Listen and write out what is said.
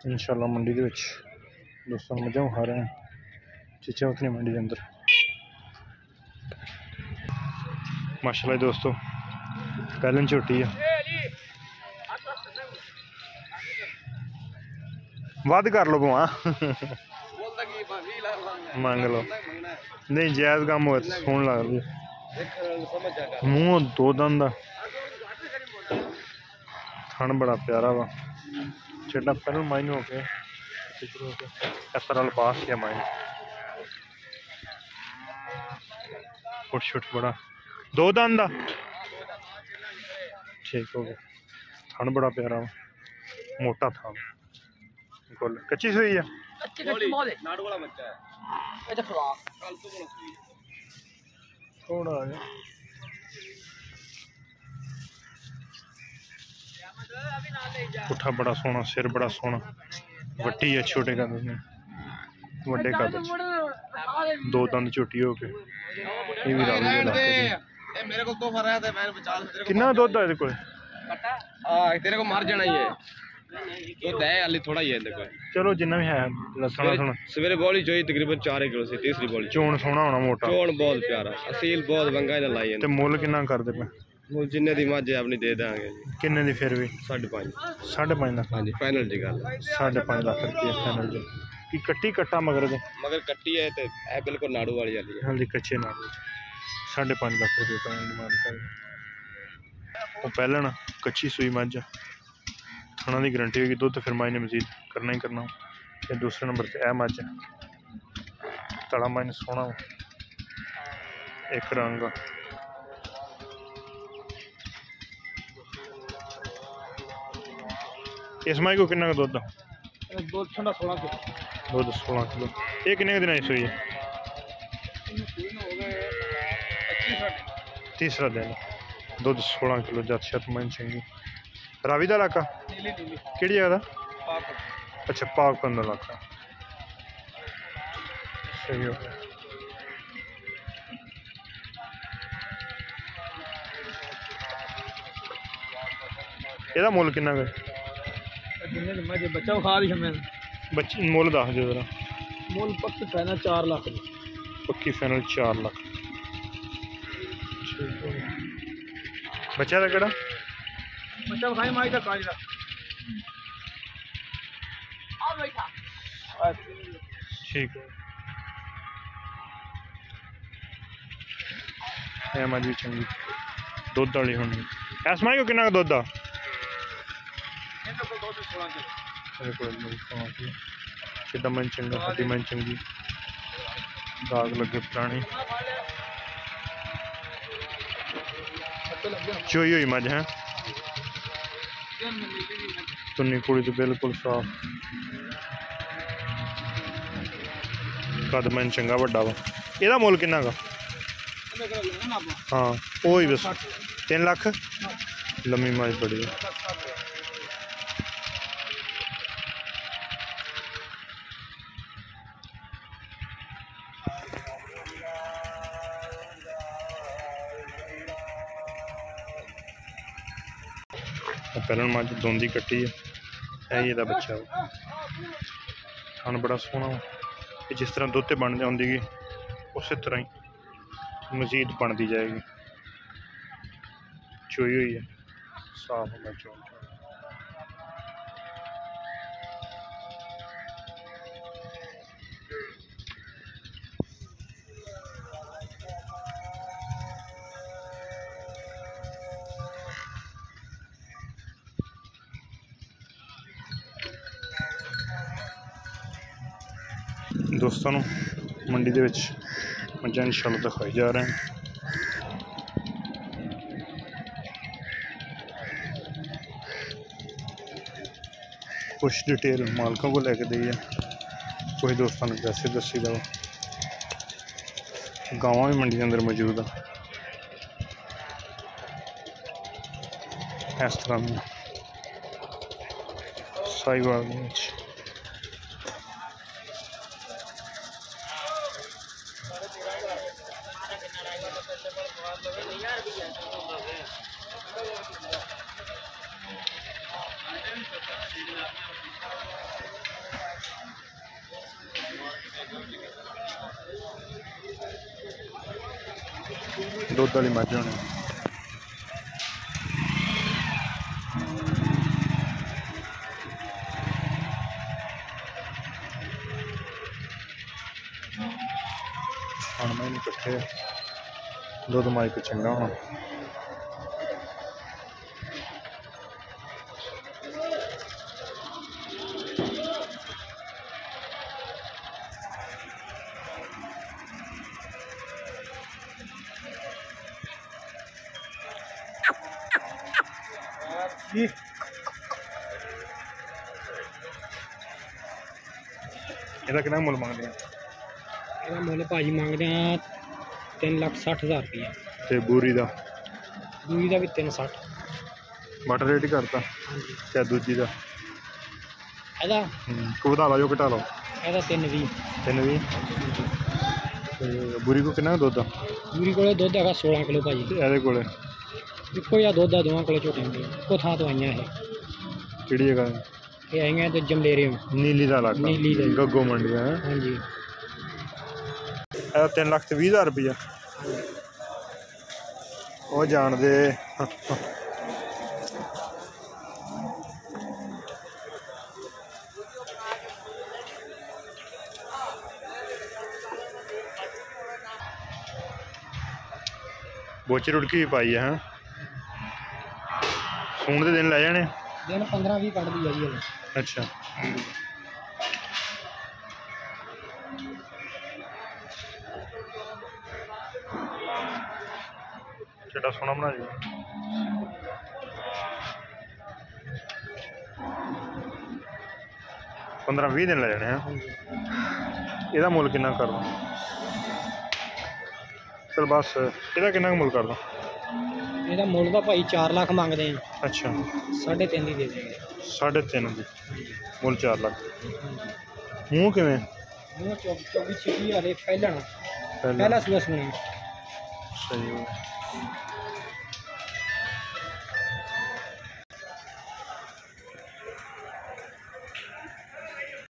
इंशाल्लाह मंडी के दोस्तों मजा खा रहे हैं चीचा अपनी मंडी के अंदर। माशाल्लाह दोस्तों पहले झोटी है वध कर लो भवा मांग लो नहीं जायज कम हो सोन लगती मुँह दो दंद थन बड़ा प्यारा वा चेडा पहले माइन हो गया इस तरह पास किया माइन फुट शुट बड़ा दो दंद ठीक हो गया थन बड़ा प्यारा वा मोटा थान गोल कच्ची सुई है थोड़ा आ गया पुट्ठा बड़ा सोहना सिर बड़ा सोहना वट्टी है छोटे कद में वड्डे कद दो दंद झोटी हो के कितना दुध है तेरे को मार जाना ही है दुध है हाली थोड़ा ही है देखो चलो जिन्ना भी है लसना सवेरे बॉली जो तकरीबन 4 किलो से तीसरी बॉली चोण सोहना होना मोटा चोण बहुत प्यारा असील बहुत वंगा इन्हें लाई ते मुल कितना कर दे पे मुल जिन्ने दी मर्जी अपनी दे देंगे किन्ने दी फिर भी 5.5 लाख हाँ जी फाइनल जी गल 5.5 लाख रुपये फाइनल जी की कट्टी कट्टा मगर दे मगर कट्टी है ते है बिल्कुल नाड़ू वाली वाली है हल्दी कच्चे नाड़ू 5.5 लाख रुपये फाइनल डिमांड कर वो पहले ना कच्ची सुई मझ थाना की गारंटी होगी दुध फिर मायने मजीद करना ही करना ते दूसरे नंबर से ए मझ तड़ा मायने सोना एक रंग इस माई को कितना का दुध दूध 16 किलो ये कितने दिन आई सुई है तीसरा दिन दुध 16 किलो जत शत मन चंगी रावी का इलाका कि जगह अच्छा पाक 15 लाख सही हो गया ਇਹਦਾ ਮੁੱਲ ਕਿੰਨਾ ਹੈ बच्चा खा दी मैं ਬੱਚੀ ਮੁੱਲ ਦੱਸ ਦਿਓ ਜਰਾ मुल पक्की फाइनल 4 लाख पक्की फाइनल 4 लाख बच्चा का केड़ा बच्चा खाई माई का काली दा आ बैठा ठीक है मज भी चंगी दुध वाली होनी इस माई को कितना दुध आ चिट्टा मन चंगा हड्डी मन चंगी दाग लगे पुरानी चोई हुई मज है तुन्नी कुड़ी तो बिल्कुल साफ कद मन चंगा वड्डा वा एदा मुल किन्ना का हाँ वो ही बस 3 लाख लम्मी मज बड़ी है पहले मज दोंदी कट्टी है ये बच्चा थान बड़ा सोहना जिस तरह दुध बनते आती गई उस तरह ही मजीद बनती जाएगी चोई हुई है साफ होना चो दोस्तों मंडी के मझां इंशाल्लाह दिखाई जा रहे हैं कुछ डिटेल मालकों को लेके दी है कुछ दोस्तों ने वैसे दसी दा गाँव भी मंडी के अंदर मौजूद है इस तरह साहिवाल दुध वाली मझ होनी मैं कट्ठे दुध माइक चंगा होना ਇਹਦਾ ਕਿੰਨਾ ਮੁੱਲ ਮੰਗਦੇ ਆ? ਇਹਦਾ ਮੁੱਲ ਭਾਜੀ ਮੰਗਦੇ ਆ 3,60,000 रुपये ਤੇ ਬੂਰੀ ਦਾ दूरी का भी 360। ਬਟ ਰੇਟ ਹੀ ਕਰਤਾ ਹਾਂਜੀ ਤੇ ਦੂਜੀ ਦਾ ਇਹਦਾ ਕੋ ਵਧਾ ਲਾ ਜੋ ਘਟਾ ਲਓ ਇਹਦਾ 320। 320 ਤੇ ਬੂਰੀ ਕੋ ਕਿੰਨਾ ਦੁੱਧ ਆ? दूरी को दुध है 16 किलो भाजी। ਤੇ ਇਹਦੇ ਕੋਲੇ ਇੱਕੋ ਜਿਹਾ ਦੁੱਧ ਆ ਦੋਵਾਂ ਕੋਲੇ ਝੋਟੀਆਂ ਦੇ ਇੱਕੋ ਥਾਂ ਤੋਂ ਆਈਆਂ ਇਹ ਕਿਹੜੀ ਜਗ੍ਹਾ ਇਹ ਆਈਆਂ ਤੇ ਜਮਲੇਰੇ ਨੀਲੀ ਦਾ ਇਲਾਕਾ ਨੀਲੀ ਦਾ ਗੱਗੋ ਮੰਡੀ ਹੈ ਹਾਂਜੀ। ਇਹਦਾ 3,20,000 ਰੁਪਇਆ ਉਹ ਜਾਣਦੇ ਬੋਚੀ ਰੁੜਕੀ ਵੀ ਪਾਈ ਹੈ ਸੂਣ ਦੇ ਦਿਨ ਲੈ ਜਾਣੇ दिन 15-20 ਕੱਢਦੀ ਆ ਜੀ ਇਹ। ਅੱਛਾ ਕਿਹੜਾ ਸੋਹਣਾ ਬਣਾ ਜੀ 15-20 ਦਿਨ ਲੈ ਜਾਣੇ ਹੈ ਇਹਦਾ ਮੁੱਲ ਕਿੰਨਾ ਕਰਦਾ? ਚਲ ਬਸ ਇਹਦਾ ਕਿੰਨਾ ਕੁ ਮੁੱਲ ਕਰਦਾ? ਇਹਦਾ ਮੁੱਲ ਦਾ ਭਾਈ 4 ਲੱਖ ਮੰਗਦੇ ਆ। ਅੱਛਾ 3.5 ਦੀ ਦੇ ਦੇਂਗੇ। 3.5 ਦੀ ਮੁੱਲ 4 ਲੱਖ ਮੂੰਹ ਕਿਵੇਂ? ਉਹ 24-26 ਹਜ਼ਾਰ ਪਹਿਲਾਂ ਸੂਆ ਸੁਣੀ। ਸਹੀ